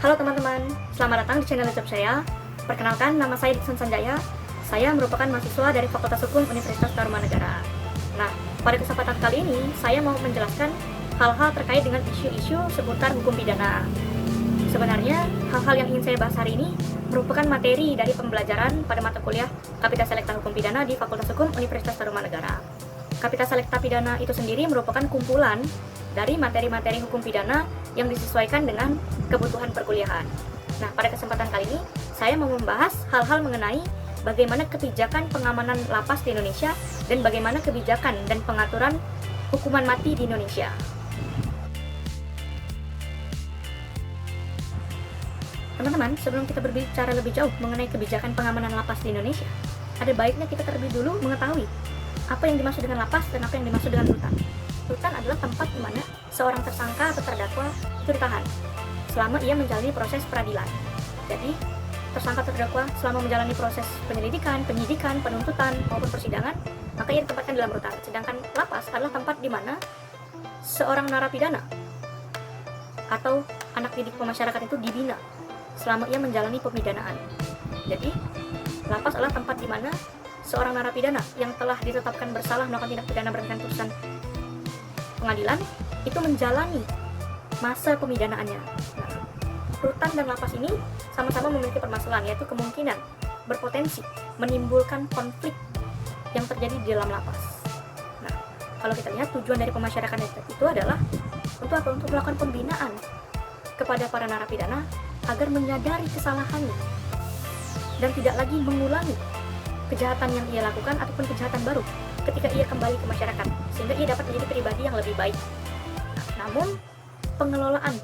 Halo teman-teman, selamat datang di channel YouTube saya. Perkenalkan, nama saya Dikson Sanjaya. Saya merupakan mahasiswa dari Fakultas Hukum Universitas Tarumanegara. Nah, pada kesempatan kali ini, saya mau menjelaskan hal-hal terkait dengan isu-isu seputar hukum pidana. Sebenarnya, hal-hal yang ingin saya bahas hari ini merupakan materi dari pembelajaran pada mata kuliah Kapita Selekta Hukum Pidana di Fakultas Hukum Universitas Tarumanegara. Kapita Selekta Pidana itu sendiri merupakan kumpulan dari materi-materi hukum pidana yang disesuaikan dengan kebutuhan perkuliahan. Nah, pada kesempatan kali ini, saya mau membahas hal-hal mengenai bagaimana kebijakan pengamanan lapas di Indonesia dan bagaimana kebijakan dan pengaturan hukuman mati di Indonesia. Teman-teman, sebelum kita berbicara lebih jauh mengenai kebijakan pengamanan lapas di Indonesia, ada baiknya kita terlebih dulu mengetahui apa yang dimaksud dengan lapas dan apa yang dimaksud dengan rutan. Rutan adalah tempat di mana seorang tersangka atau terdakwa itu ditahan selama ia menjalani proses peradilan. Jadi, tersangka terdakwa selama menjalani proses penyelidikan, penyidikan, penuntutan maupun persidangan, maka ia ditempatkan dalam rutan. Sedangkan lapas adalah tempat di mana seorang narapidana atau anak didik pemasyarakat itu dibina selama ia menjalani pemidanaan. Jadi, lapas adalah tempat di mana seorang narapidana yang telah ditetapkan bersalah melakukan tindak pidana berdasarkan putusan pengadilan itu menjalani masa pemidanaannya. Nah, rutan dan lapas ini sama-sama memiliki permasalahan, yaitu kemungkinan berpotensi menimbulkan konflik yang terjadi di dalam lapas. Nah, kalau kita lihat tujuan dari pemasyarakatan itu adalah untuk apa? Untuk melakukan pembinaan kepada para narapidana agar menyadari kesalahannya dan tidak lagi mengulangi kejahatan yang ia lakukan ataupun kejahatan baru ketika ia kembali ke masyarakat, sehingga ia dapat menjadi pribadi yang lebih baik. Namun, pengelolaan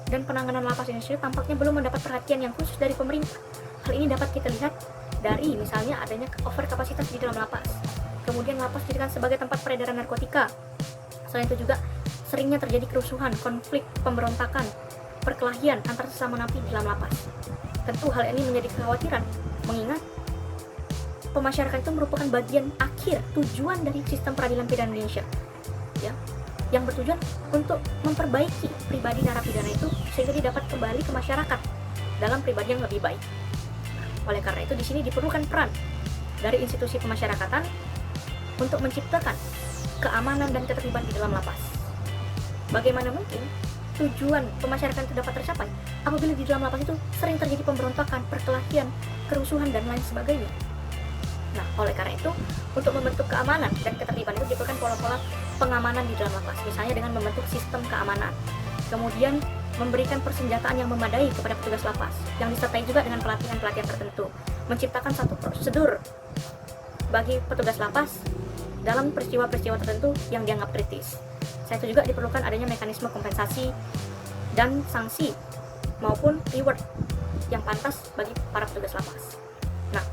dan penanganan lapas Indonesia tampaknya belum mendapat perhatian yang khusus dari pemerintah. Hal ini dapat kita lihat dari misalnya adanya overkapasitas di dalam lapas. Kemudian lapas dijadikan sebagai tempat peredaran narkotika. Selain itu juga seringnya terjadi kerusuhan, konflik, pemberontakan, perkelahian antar sesama napi di dalam lapas. Tentu hal ini menjadi kekhawatiran, mengingat pemasyarakatan itu merupakan bagian akhir tujuan dari sistem peradilan pidana Indonesia, ya, yang bertujuan untuk memperbaiki pribadi narapidana itu sehingga dia dapat kembali ke masyarakat dalam pribadi yang lebih baik. Oleh karena itu di sini diperlukan peran dari institusi pemasyarakatan untuk menciptakan keamanan dan ketertiban di dalam lapas. Bagaimana mungkin tujuan pemasyarakatan itu dapat tercapai apabila di dalam lapas itu sering terjadi pemberontakan, perkelahian, kerusuhan dan lain sebagainya. Nah, oleh karena itu, untuk membentuk keamanan dan ketertiban itu diperlukan pola-pola pengamanan di dalam lapas, misalnya dengan membentuk sistem keamanan, kemudian memberikan persenjataan yang memadai kepada petugas lapas, yang disertai juga dengan pelatihan-pelatihan tertentu, menciptakan satu prosedur bagi petugas lapas dalam peristiwa-peristiwa tertentu yang dianggap kritis. Selain itu juga diperlukan adanya mekanisme kompensasi dan sanksi maupun reward yang pantas bagi para petugas lapas. Nah,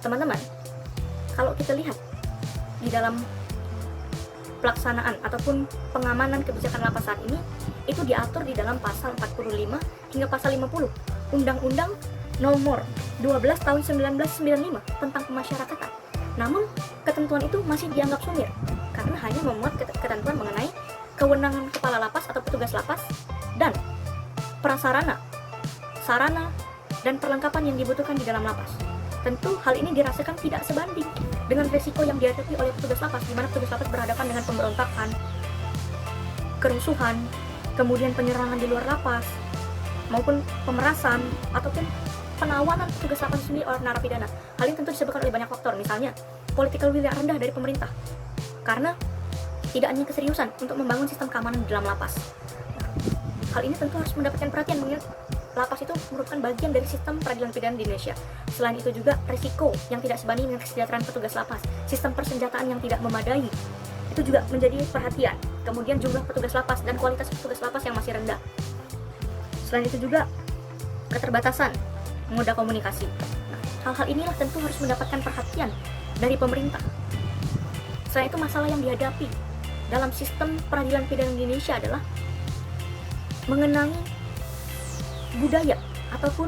teman-teman, kalau kita lihat di dalam pelaksanaan ataupun pengamanan kebijakan lapas saat ini, itu diatur di dalam pasal 45 hingga pasal 50 Undang-Undang Nomor 12 Tahun 1995 tentang pemasyarakatan. Namun, ketentuan itu masih dianggap sumir karena hanya memuat ketentuan mengenai kewenangan kepala lapas atau petugas lapas dan prasarana, sarana, dan perlengkapan yang dibutuhkan di dalam lapas. Tentu hal ini dirasakan tidak sebanding dengan risiko yang dihadapi oleh petugas lapas, di mana petugas lapas berhadapan dengan pemberontakan, kerusuhan, kemudian penyerangan di luar lapas, maupun pemerasan, ataupun penawanan petugas lapas sendiri oleh narapidana. Hal ini tentu disebabkan oleh banyak faktor, misalnya political will yang rendah dari pemerintah, karena tidak hanya keseriusan untuk membangun sistem keamanan di dalam lapas. Nah, hal ini tentu harus mendapatkan perhatian, mengingat lapas itu merupakan bagian dari sistem peradilan pidana di Indonesia. Selain itu juga risiko yang tidak sebanding dengan kesejahteraan petugas lapas, sistem persenjataan yang tidak memadai, itu juga menjadi perhatian. Kemudian jumlah petugas lapas dan kualitas petugas lapas yang masih rendah. Selain itu juga keterbatasan moda komunikasi. Nah, hal-hal inilah tentu harus mendapatkan perhatian dari pemerintah. Selain itu masalah yang dihadapi dalam sistem peradilan pidana di Indonesia adalah mengenai budaya ataupun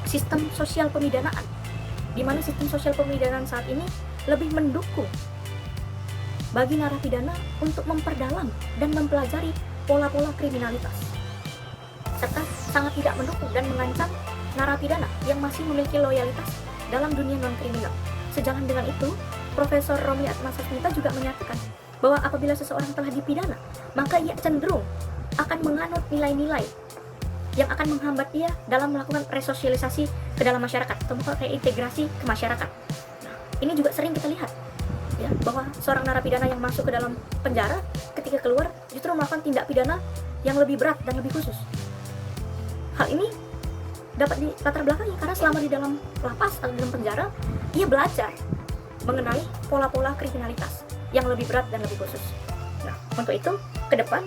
sistem sosial pemidanaan, di mana sistem sosial pemidanaan saat ini lebih mendukung bagi narapidana untuk memperdalam dan mempelajari pola-pola kriminalitas. serta sangat tidak mendukung dan mengancam narapidana yang masih memiliki loyalitas dalam dunia non-kriminal. Sejalan dengan itu, Profesor Romli Atmasasmita juga menyatakan bahwa apabila seseorang telah dipidana, maka ia cenderung akan menganut nilai-nilai yang akan menghambat dia dalam melakukan resosialisasi ke dalam masyarakat atau reintegrasi ke masyarakat. Nah, ini juga sering kita lihat, ya, bahwa seorang narapidana yang masuk ke dalam penjara ketika keluar justru melakukan tindak pidana yang lebih berat dan lebih khusus. Hal ini dapat dilatar belakangi karena selama di dalam lapas atau dalam penjara, ia belajar mengenai pola-pola kriminalitas yang lebih berat dan lebih khusus. Nah, untuk itu ke depan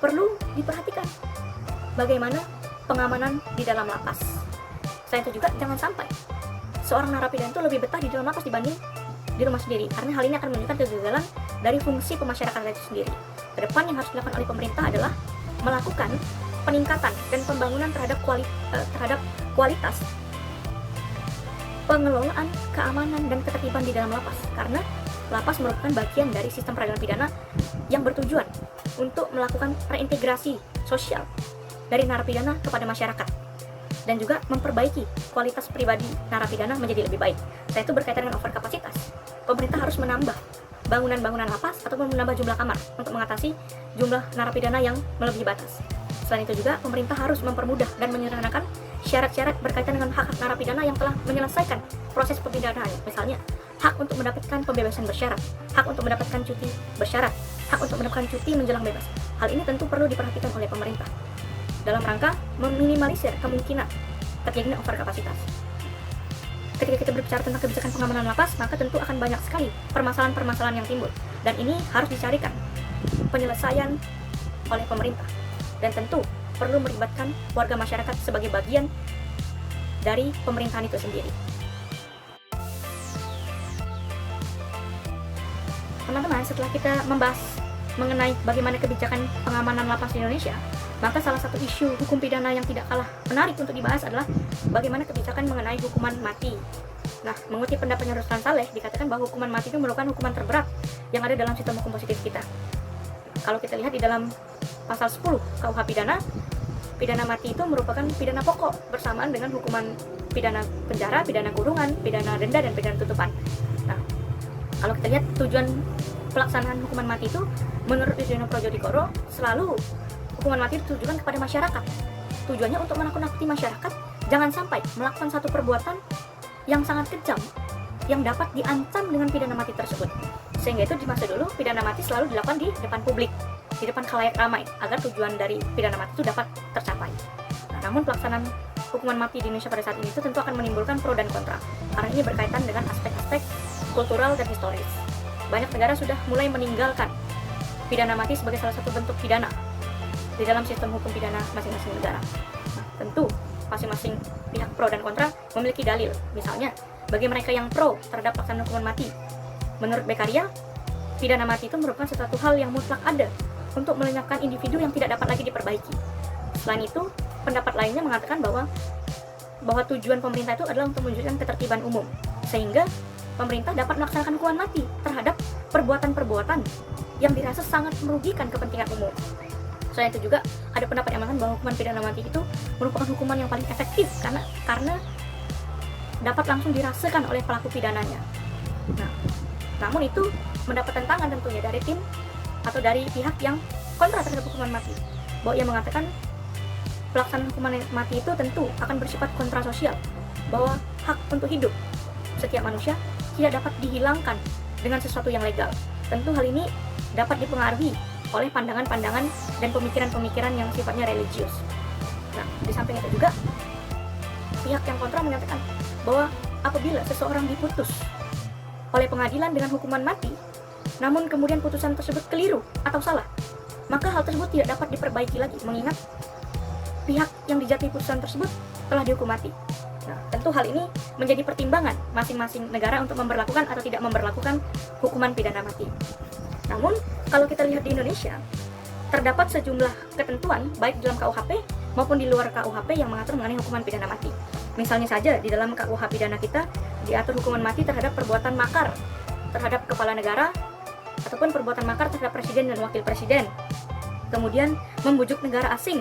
perlu diperhatikan bagaimana pengamanan di dalam lapas. Selain itu juga jangan sampai seorang narapidana itu lebih betah di dalam lapas dibanding di rumah sendiri, karena hal ini akan menunjukkan kegagalan dari fungsi pemasyarakatan itu sendiri. Ke depan yang harus dilakukan oleh pemerintah adalah melakukan peningkatan dan pembangunan terhadap kualitas pengelolaan keamanan dan ketertiban di dalam lapas, karena lapas merupakan bagian dari sistem peradilan pidana yang bertujuan untuk melakukan reintegrasi sosial dari narapidana kepada masyarakat dan juga memperbaiki kualitas pribadi narapidana menjadi lebih baik. Selain itu berkaitan dengan overkapasitas, pemerintah harus menambah bangunan-bangunan lapas ataupun menambah jumlah kamar untuk mengatasi jumlah narapidana yang melebihi batas. Selain itu juga pemerintah harus mempermudah dan menyederhanakan syarat-syarat berkaitan dengan hak narapidana yang telah menyelesaikan proses pembinaan. Misalnya, hak untuk mendapatkan pembebasan bersyarat, hak untuk mendapatkan cuti bersyarat, hak untuk mendapatkan cuti menjelang bebas. Hal ini tentu perlu diperhatikan oleh pemerintah dalam rangka meminimalisir kemungkinan terjadinya overkapasitas. Ketika kita berbicara tentang kebijakan pengamanan lapas, maka tentu akan banyak sekali permasalahan-permasalahan yang timbul, dan ini harus dicarikan penyelesaian oleh pemerintah, dan tentu perlu melibatkan warga masyarakat sebagai bagian dari pemerintahan itu sendiri. Teman-teman, setelah kita membahas mengenai bagaimana kebijakan pengamanan lapas di Indonesia, maka salah satu isu hukum pidana yang tidak kalah menarik untuk dibahas adalah bagaimana kebijakan mengenai hukuman mati. Nah, mengutip pendapatnya Ruslan Saleh, dikatakan bahwa hukuman mati itu merupakan hukuman terberat yang ada dalam sistem hukum positif kita. Kalau kita lihat di dalam pasal 10 KUH pidana mati itu merupakan pidana pokok bersamaan dengan hukuman pidana penjara, pidana kurungan, pidana denda, dan pidana tutupan. Nah, kalau kita lihat tujuan pelaksanaan hukuman mati itu menurut Yudhoyono Prodjodikoro selalu hukuman mati ditujukan kepada masyarakat. Tujuannya untuk menakut-nakuti masyarakat jangan sampai melakukan satu perbuatan yang sangat kejam yang dapat diancam dengan pidana mati tersebut. Sehingga itu di masa dulu pidana mati selalu dilakukan di depan publik, di depan khalayak ramai, agar tujuan dari pidana mati itu dapat tercapai. Nah, namun pelaksanaan hukuman mati di Indonesia pada saat ini itu tentu akan menimbulkan pro dan kontra, karena ini berkaitan dengan aspek-aspek kultural dan historis. Banyak negara sudah mulai meninggalkan pidana mati sebagai salah satu bentuk pidana di dalam sistem hukum pidana masing-masing negara. Nah, tentu masing-masing pihak pro dan kontra memiliki dalil. Misalnya, bagi mereka yang pro terhadap pelaksanaan hukuman mati, menurut Beccaria, pidana mati itu merupakan sesuatu hal yang mutlak ada untuk melenyapkan individu yang tidak dapat lagi diperbaiki. Selain itu, pendapat lainnya mengatakan bahwa tujuan pemerintah itu adalah untuk mewujudkan ketertiban umum, sehingga pemerintah dapat melaksanakan hukuman mati terhadap perbuatan-perbuatan yang dirasa sangat merugikan kepentingan umum. Selain itu juga ada pendapat yang mengatakan bahwa hukuman pidana mati itu merupakan hukuman yang paling efektif karena dapat langsung dirasakan oleh pelaku pidananya. Nah, namun itu mendapat tentangan tentunya dari tim atau dari pihak yang kontra terhadap hukuman mati, bahwa ia mengatakan pelaksanaan hukuman mati itu tentu akan bersifat kontrasosial, bahwa hak untuk hidup setiap manusia tidak dapat dihilangkan dengan sesuatu yang legal. Tentu hal ini dapat dipengaruhi oleh pandangan-pandangan dan pemikiran-pemikiran yang sifatnya religius. Nah, di samping itu juga pihak yang kontra menyatakan bahwa apabila seseorang diputus oleh pengadilan dengan hukuman mati, namun kemudian putusan tersebut keliru atau salah, maka hal tersebut tidak dapat diperbaiki lagi, mengingat pihak yang dijatuhi putusan tersebut telah dihukum mati. Nah, tentu hal ini menjadi pertimbangan masing-masing negara untuk memberlakukan atau tidak memberlakukan hukuman pidana mati. Namun, kalau kita lihat di Indonesia, terdapat sejumlah ketentuan baik dalam KUHP maupun di luar KUHP yang mengatur mengenai hukuman pidana mati. Misalnya saja di dalam KUH pidana kita diatur hukuman mati terhadap perbuatan makar terhadap kepala negara ataupun perbuatan makar terhadap presiden dan wakil presiden. Kemudian membujuk negara asing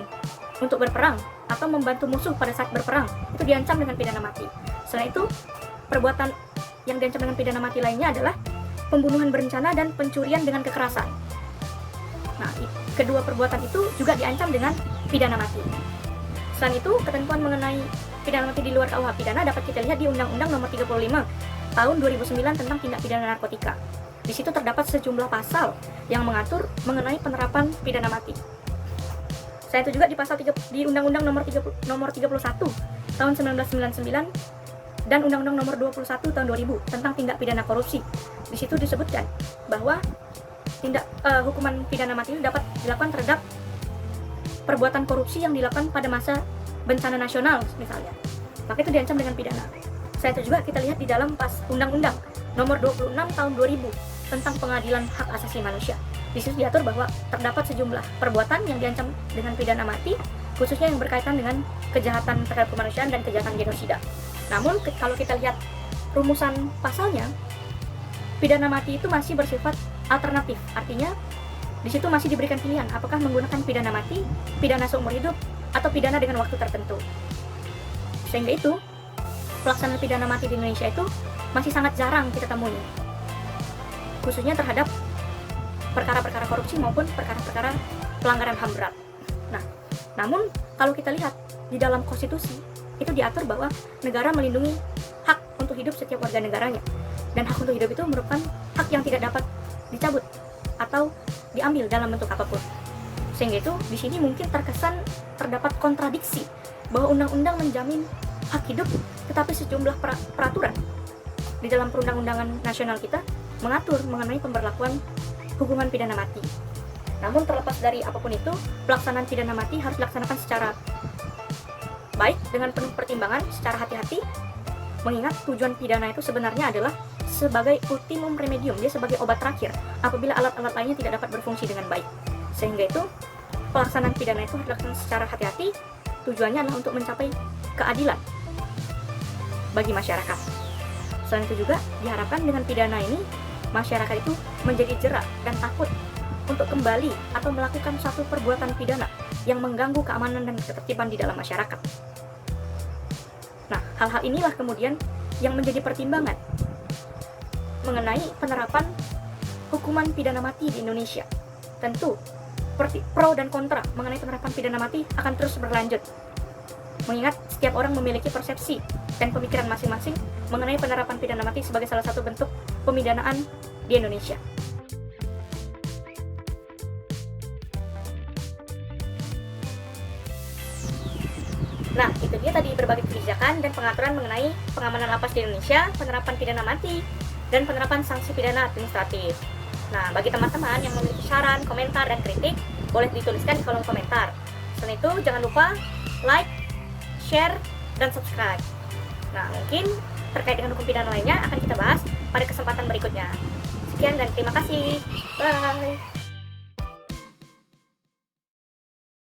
untuk berperang atau membantu musuh pada saat berperang, itu diancam dengan pidana mati. Selain itu, perbuatan yang diancam dengan pidana mati lainnya adalah pembunuhan berencana dan pencurian dengan kekerasan. Nah, kedua perbuatan itu juga diancam dengan pidana mati. Selain itu, ketentuan mengenai pidana mati di luar KUH pidana dapat kita lihat di Undang-Undang Nomor 35 Tahun 2009 tentang tindak pidana narkotika. Di situ terdapat sejumlah pasal yang mengatur mengenai penerapan pidana mati. Selain itu juga di Undang-Undang Nomor 31 Tahun 1999 dan Undang-Undang Nomor 21 Tahun 2000 tentang tindak pidana korupsi. Di situ disebutkan bahwa hukuman pidana mati itu dapat dilakukan terhadap perbuatan korupsi yang dilakukan pada masa bencana nasional misalnya. Maka itu diancam dengan pidana. Selain itu juga kita lihat di dalam Undang-Undang Nomor 26 Tahun 2000 tentang pengadilan hak asasi manusia. Di situ diatur bahwa terdapat sejumlah perbuatan yang diancam dengan pidana mati, khususnya yang berkaitan dengan kejahatan terhadap kemanusiaan dan kejahatan genosida. Namun kalau kita lihat rumusan pasalnya, pidana mati itu masih bersifat alternatif. Artinya di situ masih diberikan pilihan apakah menggunakan pidana mati, pidana seumur hidup, atau pidana dengan waktu tertentu. Sehingga itu pelaksanaan pidana mati di Indonesia itu masih sangat jarang kita temui, khususnya terhadap perkara-perkara korupsi maupun perkara-perkara pelanggaran HAM berat. Nah, namun kalau kita lihat di dalam konstitusi itu diatur bahwa negara melindungi hak untuk hidup setiap warga negaranya, dan hak untuk hidup itu merupakan hak yang tidak dapat dicabut atau diambil dalam bentuk apapun. Sehingga itu di sini mungkin terkesan terdapat kontradiksi bahwa undang-undang menjamin hak hidup, tetapi sejumlah peraturan di dalam perundang-undangan nasional kita mengatur mengenai pemberlakuan hukuman pidana mati. Namun terlepas dari apapun itu, pelaksanaan pidana mati harus dilaksanakan secara baik dengan penuh pertimbangan, secara hati-hati, mengingat tujuan pidana itu sebenarnya adalah sebagai ultimum remedium, dia sebagai obat terakhir apabila alat-alat lainnya tidak dapat berfungsi dengan baik. Sehingga itu pelaksanaan pidana itu harus dilaksanakan secara hati-hati, tujuannya adalah untuk mencapai keadilan bagi masyarakat. Selain itu juga diharapkan dengan pidana ini masyarakat itu menjadi jerak dan takut untuk kembali atau melakukan suatu perbuatan pidana yang mengganggu keamanan dan ketertiban di dalam masyarakat. Nah, hal-hal inilah kemudian yang menjadi pertimbangan mengenai penerapan hukuman pidana mati di Indonesia. Tentu pro dan kontra mengenai penerapan pidana mati akan terus berlanjut, mengingat setiap orang memiliki persepsi dan pemikiran masing-masing mengenai penerapan pidana mati sebagai salah satu bentuk pemidanaan di Indonesia. Nah, itu dia tadi berbagai kebijakan dan pengaturan mengenai pengamanan lapas di Indonesia, penerapan pidana mati, dan penerapan sanksi pidana administratif. Nah, bagi teman-teman yang memiliki saran, komentar, dan kritik, boleh dituliskan di kolom komentar. Selain itu, jangan lupa like, share, dan subscribe. Nah, mungkin terkait dengan hukum pidana lainnya akan kita bahas pada kesempatan berikutnya. Sekian dan terima kasih. Bye!